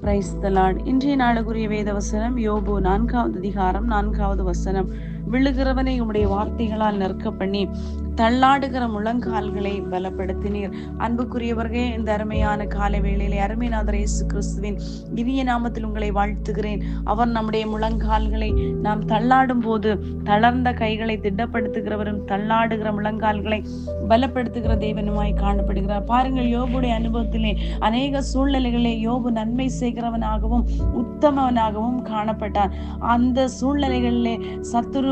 Praise the Lord. இன்றைய நாளுக்குரிய வேத வசனம் யோபு 4வது அதிகாரம் 4வது வசனம். விழுகிறவனை உம்முடைய வார்த்தைகளால் நெருக்க பண்ணி தள்ளாடுகிற முழங்கால்களை பலப்படுத்தினீர். அன்புக்குரியவர்களே, இந்த அருமையான காலை வேளையிலே அருமைநாதர் இயேசு கிறிஸ்துவின் இனிய நாமத்தில் உங்களை வாழ்த்துகிறேன். அவர் நம்முடைய முழங்கால்களை நாம் தள்ளாடும் போது தளர்ந்த கைகளை திடப்படுத்துகிறவரும் தள்ளாடுகிற முழங்கால்களை பலப்படுத்துகிற தேவனுமாய் காணப்படுகிறார். பாருங்கள், யோபுடைய அனுபவத்திலே அநேக சூழ்நிலைகளிலே யோபு நன்மை செய்கிறவனாகவும் உத்தமவனாகவும் காணப்பட்டான். அந்த சூழ்நிலைகளிலே சத்துரு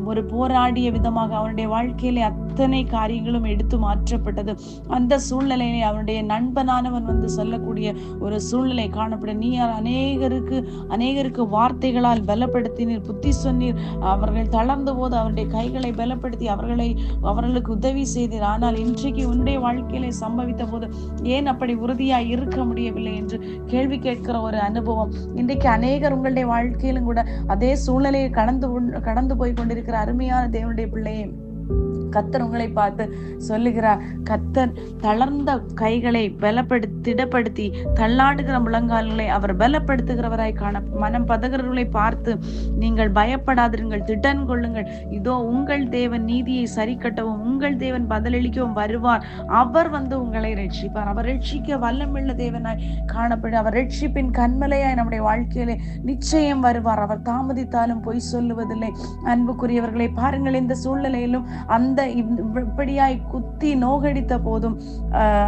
ஒரு போராடிய விதமாக அவனுடைய வாழ்க்கையிலே அத்தனை காரியங்களும் எடுத்து மாற்றப்பட்டது. அந்த சூழ்நிலையிலே அவனுடைய நண்பனானவன் வந்து சொல்லக்கூடிய ஒரு சூழ்நிலை காணப்படும். நீ அநேகருக்கு வார்த்தைகளால் பலப்படுத்தினீர், புத்தி சொன்னீர். அவர்கள் தளர்ந்த போது அவருடைய கைகளை பலப்படுத்தி அவர்களுக்கு உதவி செய்தீர். ஆனால் இன்றைக்கு உன்னுடைய வாழ்க்கையிலே சம்பவித்த போது ஏன் அப்படி உறுதியாய் இருக்க முடியவில்லை என்று கேள்வி கேட்கிற ஒரு அனுபவம் இன்றைக்கு அநேகர் உங்களுடைய வாழ்க்கையிலும் கூட அதே சூழ்நிலையை கடந்து போய் கொண்டிருக்கிற அருமையான தேவனுடைய பிள்ளையே, கர்த்தர் உங்களை பார்த்து சொல்லுகிறார், கர்த்தர் தளர்ந்த கைகளை திடப்படுத்தி தள்ளாடுகிற முழங்கால்களை அவர் பலப்படுத்துகிறவராய் மனம் பதகிறவர்களை பார்த்து நீங்கள் பயப்படாதிருங்கள், திடன் கொள்ளுங்கள். இதோ உங்கள் தேவன் நீதியை சரி கட்டவும் உங்கள் தேவன் பதிலளிக்கவும் வருவார். அவர் வந்து உங்களை ரட்சிப்பார். அவர் ரட்சிக்க வல்லமுள்ள தேவனாய் காணப்படும். அவர் ரட்சிப்பின் கண்மலையாய் நம்முடைய வாழ்க்கையிலே நிச்சயம் வருவார். அவர் தாமதித்தாலும் பொய் சொல்லுவதில்லை. அன்புக்குரியவர்களை பாருங்கள், இந்த சூழ்நிலையிலும் அந்த இப்படியாய் குத்தி நோகடித்த போதும்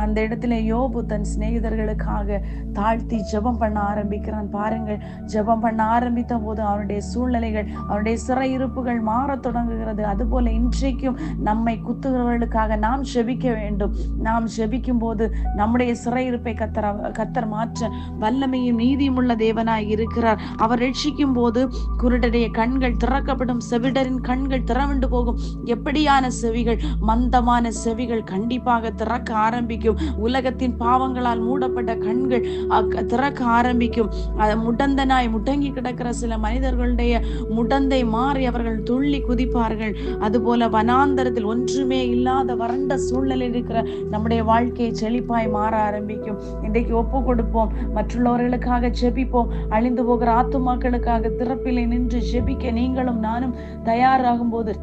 அந்த இடத்துல யோபு தன் சிநேகிதர்களுக்காக தாழ்த்தி ஜெபம் பண்ண ஆரம்பிக்கிறான். பாருங்கள், ஜெபம் பண்ண ஆரம்பித்த போது அவனுடைய சூழ்நிலைகள், அவனுடைய சிறையிருப்புகள் மாறத் தொடங்குகிறது. அதுபோல இன்றைக்கும் நம்மை குத்துகிறவர்களுக்காக நாம் ஜெபிக்க வேண்டும். நாம் ஜெபிக்கும் போது நம்முடைய சிறையிருப்பை கத்தர் மாற்ற வல்லமையும் நீதியும் உள்ள தேவனாய் இருக்கிறார். அவர் ரட்சிக்கும் போது குருடருடைய கண்கள் திறக்கப்படும், செவிடரின் கண்கள் திறவிண்டு போகும். எப்படியான செவிகள்? மந்தமான செவிகள் கண்டிப்பாக திறக்க ஆரம்பிக்கும். உலகத்தின் பாவங்களால் மூடப்பட்ட கண்கள் திறக்க ஆரம்பிக்கும். முடங்கி கிடக்கிற சில மனிதர்களுடைய முடந்தை மாறி அவர்கள் துள்ளி குதிப்பார்கள். அதுபோல வனாந்தரத்தில் ஒன்றுமே இல்லாத வறண்ட சூழ்நிலை இருக்கிற நம்முடைய வாழ்க்கையை செழிப்பாய் மாற ஆரம்பிக்கும். இன்றைக்கு ஒப்பு கொடுப்போம், மற்றுள்ளவர்களுக்காக ஜெபிப்போம். அழிந்து போகிற ஆத்துமாக்களுக்காக திறப்பிலே நின்று ஜெபிக்க நீங்களும் நானும் தயாராகும் போது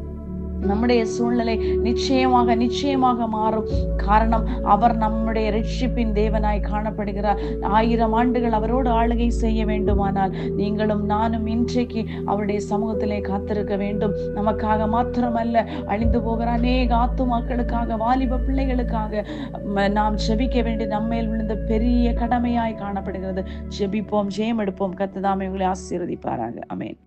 நம்முடைய சூழ்நிலை நிச்சயமாக மாறும். காரணம், அவர் நம்முடைய ரட்சிப்பின் தேவனாய் காணப்படுகிறார். 1000 ஆண்டுகள் அவரோடு ஆளுகை செய்ய வேண்டுமானால் நீங்களும் நானும் இன்றைக்கு அவருடைய சமூகத்திலே காத்திருக்க வேண்டும். நமக்காக மாத்திரமல்ல, அழிந்து போகிற அநேக ஆத்துமாக்களுக்காக, வாலிப பிள்ளைகளுக்காக நாம் ஜெபிக்க வேண்டிய நம்மேல் விழுந்த பெரிய கடமையாய் காணப்படுகிறது. ஜெபிப்போம், ஜெயம் எடுப்போம். கர்த்தர் தாமே உங்களை ஆசீர்வதிப்பாராக. ஆமென்.